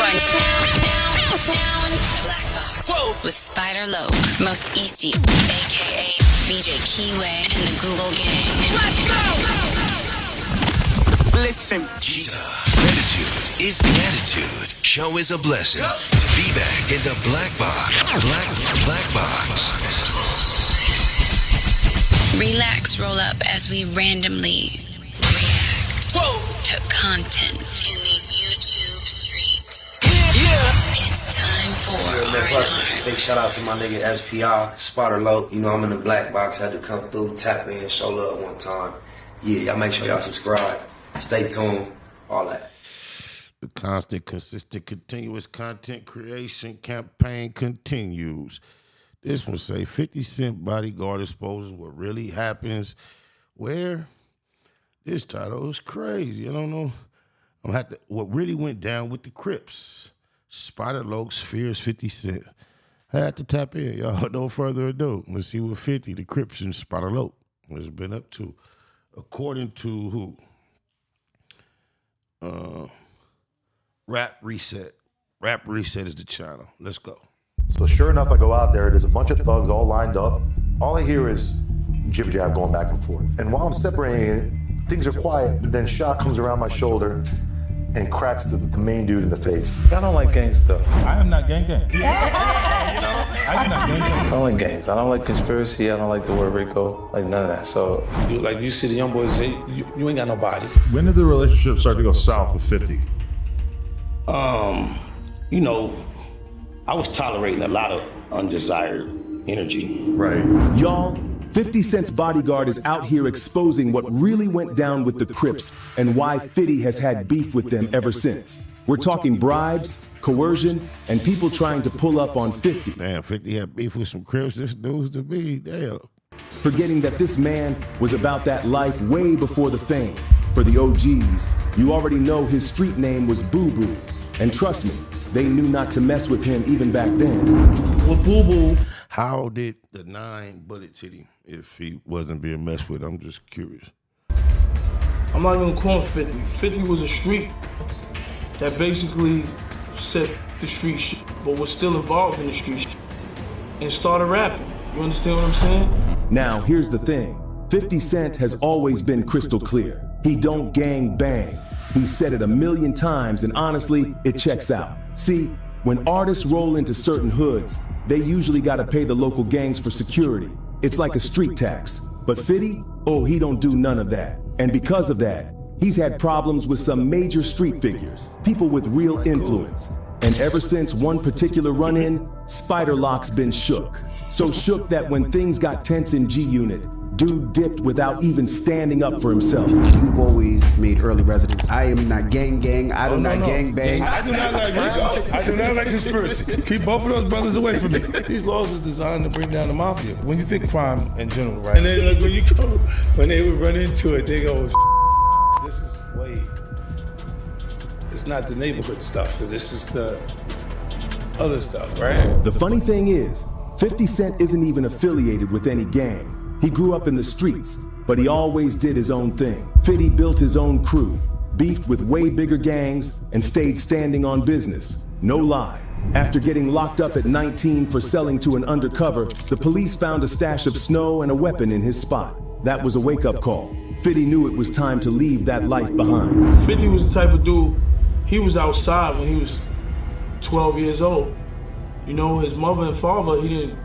are now in the Black Box with Spider Loc, Most Easty, a.k.a. BJ Keyway, and the Google Gang. Let's go! Listen. Gratitude is the attitude. Show is a blessing. To be back in the Black Box. Black Box. Relax, roll up as we randomly react to content in these YouTube streets. It's time for R&R. Big shout out to my nigga SPI, Spider Loc. You know I'm in the Black Box. Had to come through, tap in, show love one time. Yeah, y'all make sure y'all subscribe. Stay tuned. All that. The constant, consistent, continuous content creation campaign continues. This one say 50 Cent Bodyguard exposes what really happens. Where? This title is crazy. I don't know. What really went down with the Crips. Spider Loc's fears 50 Cent. I had to tap in, y'all. No further ado. Let's see what 50, the Crips and Spider Loc has been up to. According to who? Rap Reset. Rap Reset is the channel. Let's go. So sure enough, I go out there. There's a bunch of thugs all lined up. All I hear is jib jab going back and forth. And while I'm separating it, things are quiet. But then shot comes around my shoulder and cracks the main dude in the face. I don't like gang stuff. I am not gang gang. You know what I'm saying? I am not gang gang. I don't like gangs. I don't like conspiracy. I don't like the word Rico. Like none of that. So you see the young boys say, you ain't got no bodies. When did the relationship start to go south with 50? You know, I was tolerating a lot of undesired energy. Right. Y'all, 50 Cent's Bodyguard is out here exposing what really went down with the Crips and why 50 has had beef with them ever since. We're talking bribes, coercion, and people trying to pull up on 50. Damn, 50 had beef with some Crips. This news to me. Damn. Forgetting that this man was about that life way before the fame. For the OGs, you already know his street name was Boo Boo. And trust me, they knew not to mess with him even back then. Well, Boo Boo, how did the 9 bullets hit him if he wasn't being messed with? I'm just curious. I'm not even calling 50. 50 was a street that basically set the street shit, but was still involved in the street shit and started rapping. You understand what I'm saying? Now, here's the thing. 50 Cent has always been crystal clear. He don't gang bang. He said it a million times, and honestly, it checks out. See, when artists roll into certain hoods, they usually gotta pay the local gangs for security. It's like a street tax. But 50, oh, he don't do none of that. And because of that, he's had problems with some major street figures, people with real influence. And ever since one particular run-in, Spider Loc's been shook. So shook that when things got tense in G-Unit, dude dipped without even standing up for himself. We've always made early residents. I am not gang. I do not gang bang. I do not like Rico. I do not like conspiracy. Keep both of those brothers away from me. These laws was designed to bring down the mafia. When you think crime in general, right? And then like when they would run into it, they go, this is it's not the neighborhood stuff. This is the other stuff, right? The funny thing is, 50 Cent isn't even affiliated with any gang. He grew up in the streets, but he always did his own thing. 50 built his own crew, beefed with way bigger gangs, and stayed standing on business. No lie. After getting locked up at 19 for selling to an undercover, the police found a stash of snow and a weapon in his spot. That was a wake-up call. 50 knew it was time to leave that life behind. 50 was the type of dude, he was outside when he was 12 years old. You know, his mother and father, he didn't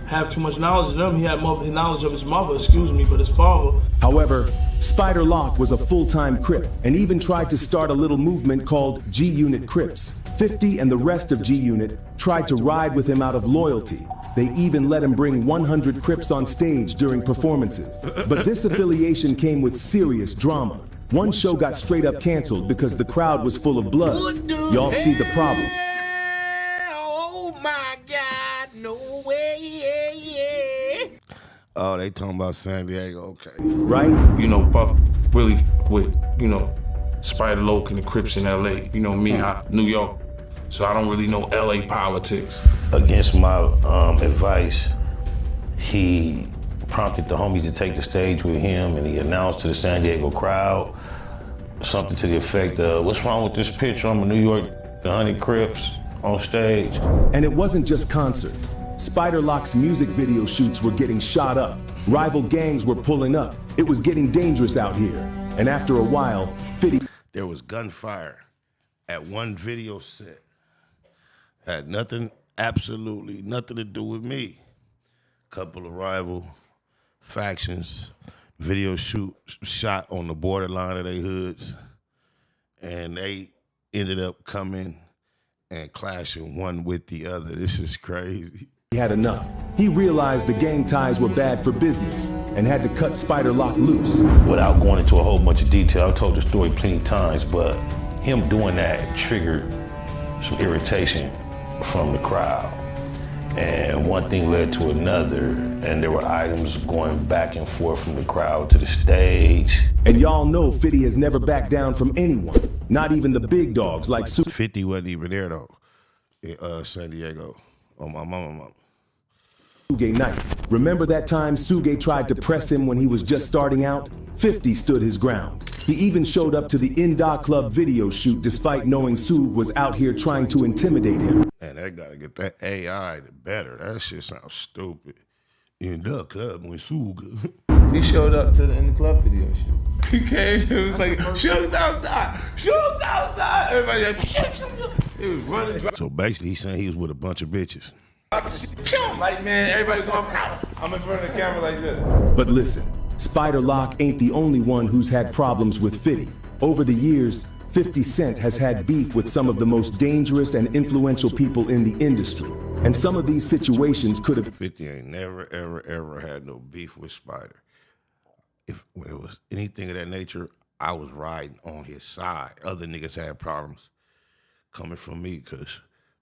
have too much knowledge of them. He had knowledge of his mother, but his father. However, Spider Loc was a full-time Crip and even tried to start a little movement called G-Unit Crips. 50 and the rest of G-Unit tried to ride with him out of loyalty. They even let him bring 100 Crips on stage during performances. But this affiliation came with serious drama. One show got straight up canceled because the crowd was full of bloods. Y'all see the problem. Oh my God, no way, yeah. Oh, they talking about San Diego, okay. Right? You know, Buck really with, Spider Loc and the Crips in LA. You know me, New York. So I don't really know LA politics. Against my advice, he prompted the homies to take the stage with him, and he announced to the San Diego crowd something to the effect of, what's wrong with this picture? I'm a New York 100 Crips on stage. And it wasn't just concerts. Spider Loc's music video shoots were getting shot up. Rival gangs were pulling up. It was getting dangerous out here. And after a while, there was gunfire at one video set. Had nothing, absolutely nothing to do with me. Couple of rival factions, video shot on the borderline of their hoods, and they ended up coming and clashing one with the other. This is crazy. He had enough. He realized the gang ties were bad for business and had to cut Spider Loc loose. Without going into a whole bunch of detail, I've told the story plenty of times, but him doing that triggered some irritation from the crowd. And one thing led to another, and there were items going back and forth from the crowd to the stage. And y'all know 50 has never backed down from anyone, not even the big dogs like 50 wasn't even there though, in San Diego. Oh, my mama. Suge Knight. Remember that time Suge tried to press him when he was just starting out? 50 stood his ground. He even showed up to the Inda Club video shoot despite knowing Suge was out here trying to intimidate him. Man, they gotta get that AI better. That shit sounds stupid. Inda Club with Suge. He showed up to the In the Club video shoot. He came, it was like, shoot's outside, shoot's outside. Everybody like, shoot. He was running. So basically he's saying he was with a bunch of bitches. Like, man, everybody going, I'm in front of the camera like this. But listen, Spider Loc ain't the only one who's had problems with 50. Over the years, 50 Cent has had beef with some of the most dangerous and influential people in the industry. And some of these situations could have... 50 ain't never, ever had no beef with Spider. When it was anything of that nature, I was riding on his side. Other niggas had problems coming from me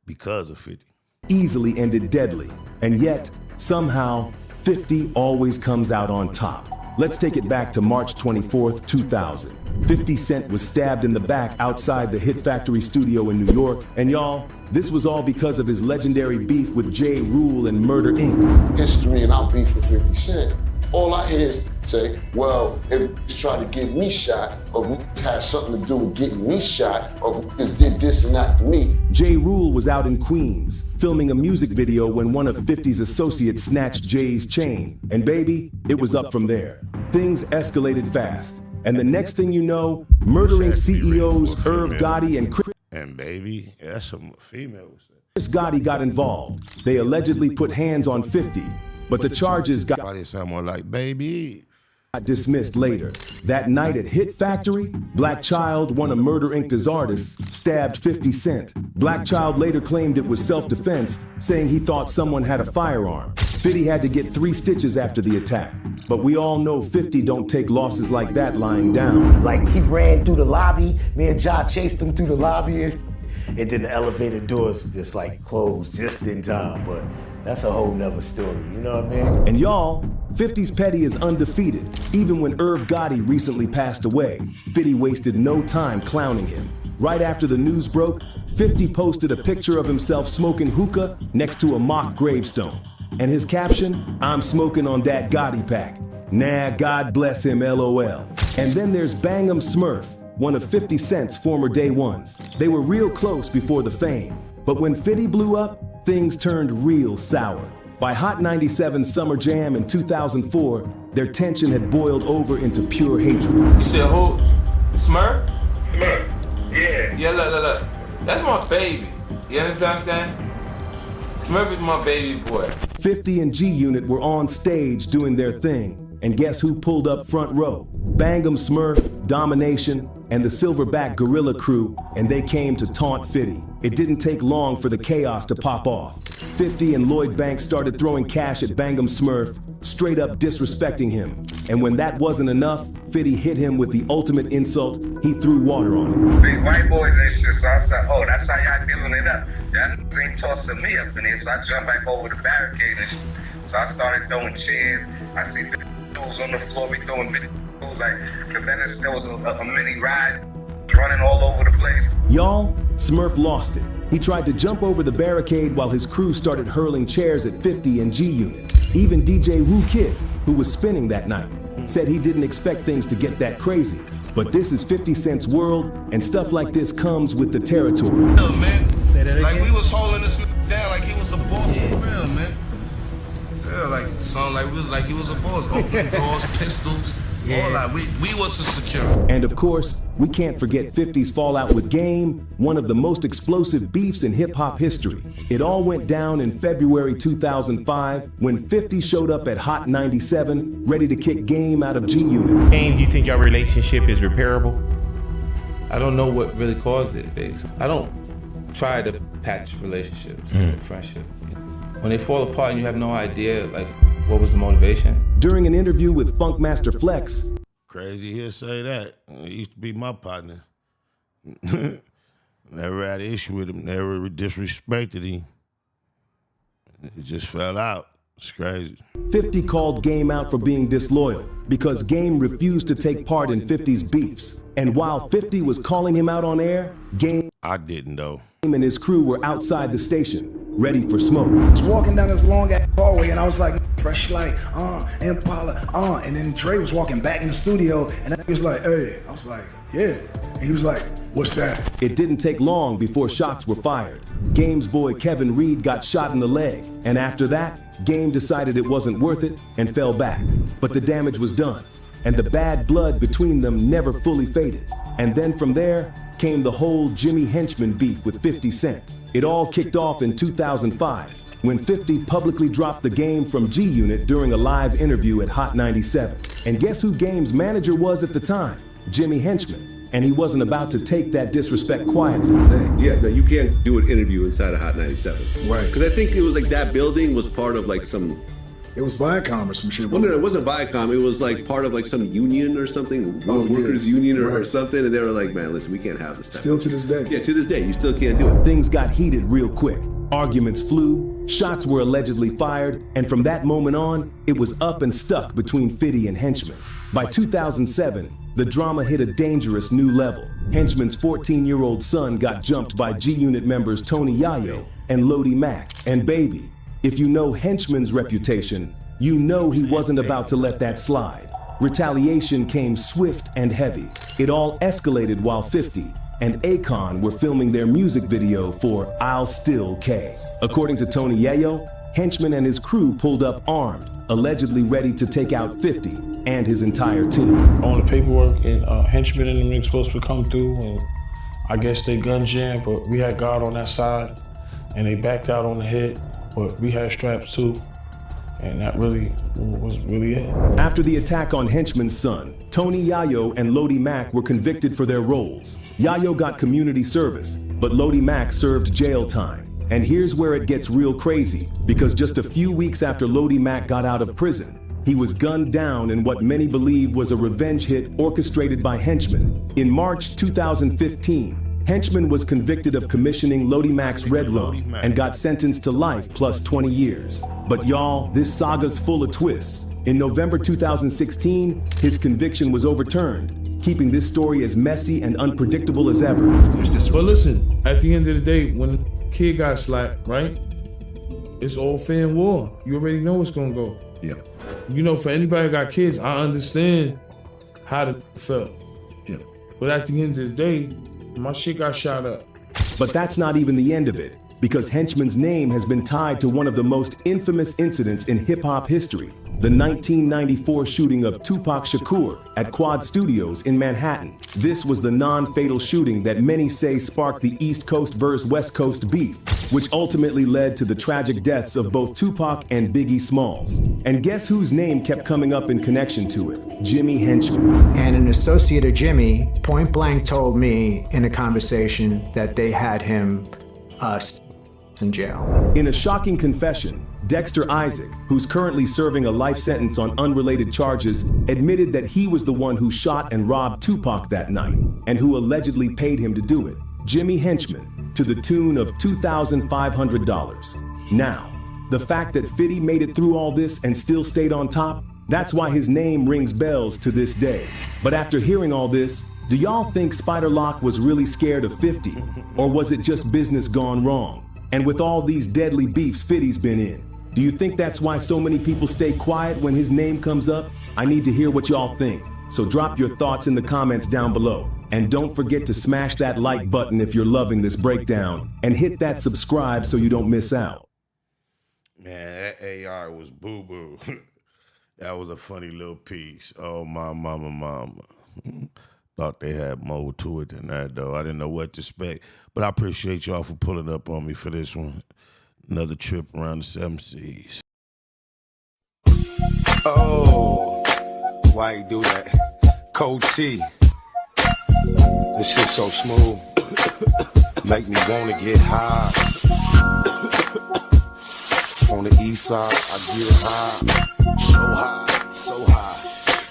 because of 50. Easily ended deadly. And yet, somehow, 50 always comes out on top. Let's take it back to March 24th, 2000. 50 Cent was stabbed in the back outside the Hit Factory studio in New York. And y'all, this was all because of his legendary beef with J. Rule and Murder Inc. History and our beef with 50 Cent. All I hear is say, well, if he's trying to get me shot, or it has something to do with getting me shot, or just did this and that to me. J. Rule was out in Queens, filming a music video when one of 50's associates snatched Jay's chain. And baby, it was up from there. Things escalated fast. And the next thing you know, Murder Inc. CEOs Irv Gotti and CRIPS. And baby, that's some females. Chris Gotti got involved. They allegedly put hands on 50, but the charges got someone like baby dismissed later. That night at Hit Factory, Black Child, one of Murder Inc.'s artists, stabbed 50 Cent. Black Child later claimed it was self-defense, saying he thought someone had a firearm. 50 had to get 3 stitches after the attack. But we all know 50 don't take losses like that lying down. Like, he ran through the lobby, me and Ja chased him through the lobby, and then the elevator doors just like closed just in time, but that's a whole nother story, you know what I mean? And y'all, 50's Petty is undefeated. Even when Irv Gotti recently passed away, 50 wasted no time clowning him. Right after the news broke, 50 posted a picture of himself smoking hookah next to a mock gravestone. And his caption, "I'm smoking on that Gotti pack. Nah, God bless him, LOL." And then there's Bang'em Smurf, one of 50 Cent's former day ones. They were real close before the fame. But when 50 blew up, things turned real sour. By Hot 97 Summer Jam in 2004, their tension had boiled over into pure hatred. You said who? Smurf? Smurf, yeah. Yeah, look. That's my baby. You understand what I'm saying? Smurf is my baby boy. 50 and G-Unit were on stage doing their thing. And guess who pulled up front row? Bang'em Smurf, Domination, and the Silverback Gorilla Crew, and they came to taunt 50. It didn't take long for the chaos to pop off. 50 and Lloyd Banks started throwing cash at Bang'em Smurf, straight up disrespecting him. And when that wasn't enough, 50 hit him with the ultimate insult. He threw water on him. Big white boys and shit, so I said, oh, that's how y'all giving it up. Y'all ain't tossing me up in here, so I jumped back over the barricade and shit. So I started throwing chairs. I see the dudes on the floor, we throwing big dudes, like, cause then there was a mini ride running all over the place. Y'all, Smurf lost it. He tried to jump over the barricade while his crew started hurling chairs at 50 and G-Unit. Even DJ Woo Kid, who was spinning that night, said he didn't expect things to get that crazy. But this is 50 Cent's world, and stuff like this comes with the territory. Real, man. Say that Like again. we was holding this nigga down like he was a boss for real, man. Yeah, like something like he was a boss. Open doors, pistols, all that. We was the security. And of course, we can't forget 50's fallout with Game, one of the most explosive beefs in hip-hop history. It all went down in February 2005 when 50 showed up at Hot 97, ready to kick Game out of G-Unit. Game, do you think your relationship is repairable? I don't know what really caused it, basically. I don't try to patch relationships, friendship. When they fall apart and you have no idea, like, what was the motivation? During an interview with Funkmaster Flex, crazy he'll say that. He used to be my partner. Never had an issue with him, never disrespected him. It just fell out. It's crazy. 50 called Game out for being disloyal because Game refused to take part in 50's beefs. And while 50 was calling him out on air, Game I didn't though. and his crew were outside the station, ready for smoke. I was walking down this long ass hallway and I was like, Fresh Light, Impala, and then Dre was walking back in the studio and he was like, hey, I was like, yeah. And he was like, what's that? It didn't take long before shots were fired. Game's boy Kevin Reed got shot in the leg, and after that, Game decided it wasn't worth it and fell back. But the damage was done, and the bad blood between them never fully faded. And then from there came the whole Jimmy Henchman beef with 50 Cent. It all kicked off in 2005 when 50 publicly dropped the Game from G-Unit during a live interview at Hot 97. And guess who Game's manager was at the time? Jimmy Henchman. And he wasn't about to take that disrespect quietly. Yeah, no, you can't do an interview inside of Hot 97. Right. Because I think it was like that building was part of like some... It was Viacom or some shit. Well, no, it wasn't Viacom. It was like part of like some union or something, workers union or something. And they were like, man, listen, we can't have this. Still to this day. Yeah, to this day, you still can't do it. Things got heated real quick. Arguments flew, shots were allegedly fired, and from that moment on, it was up and stuck between 50 and Henchman. By 2007, the drama hit a dangerous new level. Henchman's 14-year-old son got jumped by G-Unit members Tony Yayo and Lodi Mack. And baby, if you know Henchman's reputation, you know he wasn't about to let that slide. Retaliation came swift and heavy. It all escalated while 50 and Akon were filming their music video for I'll Still K. According to Tony Yayo, Henchman and his crew pulled up armed, allegedly ready to take out 50 and his entire team. On the paperwork, and Henchman and them were supposed to come through, and I guess they gun jammed, but we had guard on that side, and they backed out on the hit, but we had straps too, and that really was it. After the attack on Henchman's son, Tony Yayo and Lodi Mack were convicted for their roles. Yayo got community service, but Lodi Mack served jail time. And here's where it gets real crazy, because just a few weeks after Lodi Mack got out of prison, he was gunned down in what many believe was a revenge hit orchestrated by Henchman. In March 2015, Henchman was convicted of commissioning Lodi Mack's Red Rum and got sentenced to life plus 20 years. But y'all, this saga's full of twists. In November 2016, his conviction was overturned, keeping this story as messy and unpredictable as ever. But listen, at the end of the day, when the kid got slapped, right? It's all fair and war. You already know what's gonna go. Yeah. You know, for anybody who got kids, I understand how it felt. Yeah. But at the end of the day, my shit got shot up. But that's not even the end of it, because Henchman's name has been tied to one of the most infamous incidents in hip-hop history, the 1994 shooting of Tupac Shakur at Quad Studios in Manhattan. This was the non-fatal shooting that many say sparked the East Coast versus West Coast beef, which ultimately led to the tragic deaths of both Tupac and Biggie Smalls. And guess whose name kept coming up in connection to it? Jimmy Henchman. And an associate of Jimmy point blank told me in a conversation that they had him in jail. In a shocking confession, Dexter Isaac, who's currently serving a life sentence on unrelated charges, admitted that he was the one who shot and robbed Tupac that night, and who allegedly paid him to do it, Jimmy Henchman, to the tune of $2,500. Now, the fact that 50 made it through all this and still stayed on top, that's why his name rings bells to this day. But after hearing all this, do y'all think Spider Loc was really scared of 50? Or was it just business gone wrong? And with all these deadly beefs 50's been in, do you think that's why so many people stay quiet when his name comes up? I need to hear what y'all think. So drop your thoughts in the comments down below. And don't forget to smash that like button if you're loving this breakdown. And hit that subscribe so you don't miss out. Man, that AR was boo-boo. That was a funny little piece. Oh, my mama. Thought they had more to it than that, though. I didn't know what to expect. But I appreciate y'all for pulling up on me for this one. Another trip around the 7 seas. Oh, why you do that? Cold T. This shit so smooth. Make me wanna get high. On the east side, I get high. So high.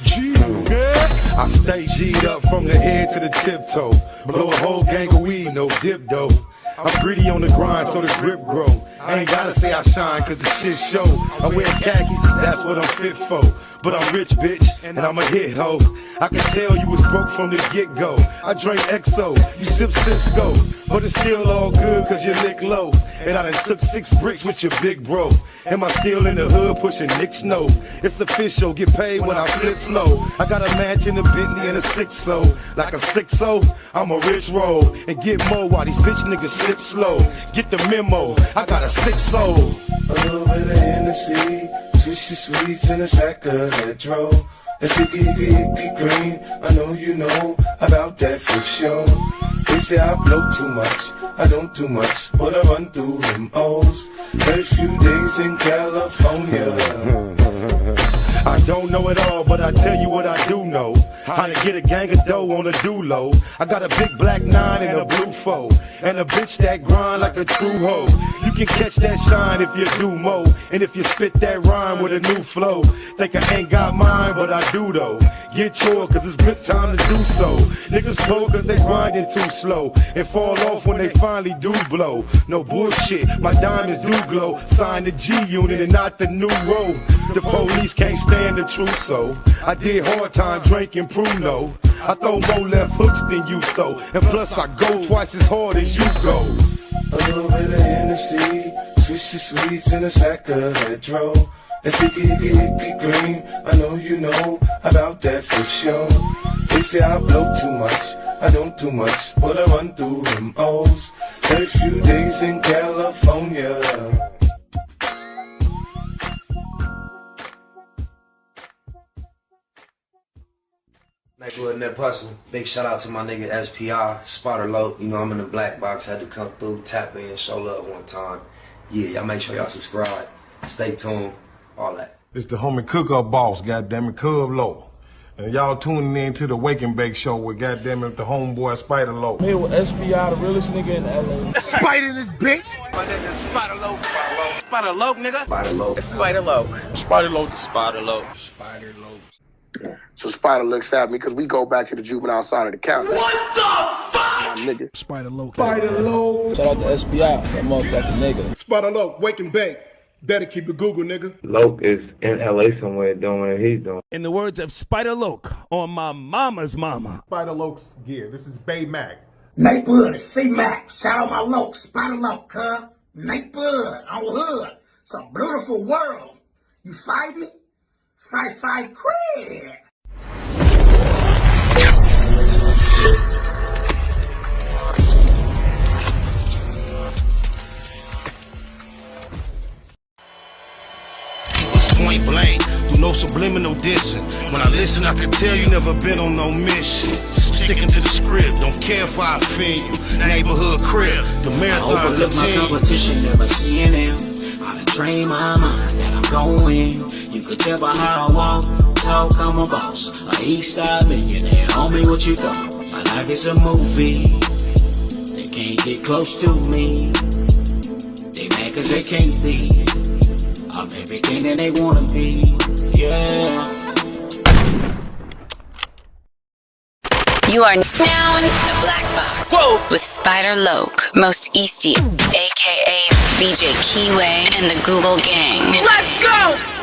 G-Unit. I stay G'd up from the head to the tiptoe. Blow a whole gang of weed, no dip though. I'm gritty on the grind so the grip grow. I ain't gotta say I shine cause the shit show. I wear khakis, that's what I'm fit for. But I'm rich, bitch, and I'm a hit hoe. I can tell you was broke from the get-go. I drink XO, you sip Cisco. But it's still all good cause you lick low. And I done took 6 bricks with your big bro. Am I still in the hood pushing Nick's no? It's official, get paid when I flip flow. I got a mansion, a Bentley, and a 6-0. Like a 6-0, I'm a rich roll. And get more while these bitch niggas slip slow. Get the memo, I got a 6-0. A little bit of Hennessy, swishy sweets in a sack of Hedro. Let's get green, I know you know about that for sure. They say I blow too much, I don't do much, but I run through them O's. Every few days in California. I don't know it all, but I tell you what I do know. How to get a gang of dough on a do-low. I got a big black 9 and a blue 4. And a bitch that grind like a true hoe. You can catch that shine if you do mo. And if you spit that rhyme with a new flow. Think I ain't got mine, but I do though. Get yours cause it's good time to do so. Niggas cold cause they grinding too slow. And fall off when they finally do blow. No bullshit, my diamonds do glow. Sign the G-Unit and not the new road. The police can't stand the truth, so I did hard time drinking Pruno. I throw more left hooks than you throw. And plus I go twice as hard as you go. A little bit of Hennessy, swishy sweets in a sack of Hedro. Let's get green, I know you know about that for sure. They say I blow too much, I don't do much, but I run through them O's. Every few days in California. Neighborhood Net Hustle. Big shout out to my nigga SPI, Spotter Loc. You know I'm in the black box, had to come through, tap in, show love one time. Yeah, y'all make sure y'all subscribe. Stay tuned, all that. It's the homie cook-up boss, goddammit, Cub Low. And y'all tuning in to the Wake and Bake show with goddammit the homeboy Spider Loc. Here with SPI, the realest nigga in LA. Spider this bitch! My name is Spider Loc. Spider Loc, nigga. Spider Loc. It's Spider Loc. Spider Loc. Spider Loc. Spider Loc. So Spider looks at me because we go back to the juvenile side of the county. What the fuck? My nigga. Spider Loc. Spider Loc. Shout out to SPI, that motherfucking nigga. Spider Loc, Wake and Bake. Better keep it Google, nigga. Loc is in LA somewhere doing what he's doing. In the words of Spider Loc on my mama's mama. Spider Loc's gear. This is Bay Mac. Nate Blood, C-Mac. Shout out my Loc, Spider Loc, huh? Nate Blood on hood. It's a beautiful world. You fight me? Fight, crib. Point blank, through no subliminal dissing. When I listen, I can tell you never been on no mission. Sticking to the script, don't care if I offend you. Neighborhood crib, the marathon I overlook my competition, never seeing them. I done train my mind that I'm going. You could tell by how I walk, talk, I'm a boss. A east side millionaire, homie, what you thought? My life is a movie. They can't get close to me. They mad cause they can't be. I'm everything that they wanna be, yeah. You are now in the black box. Whoa. With Spider Loc, Most Easty, aka BJ Keyway, and the Google Gang. Let's go!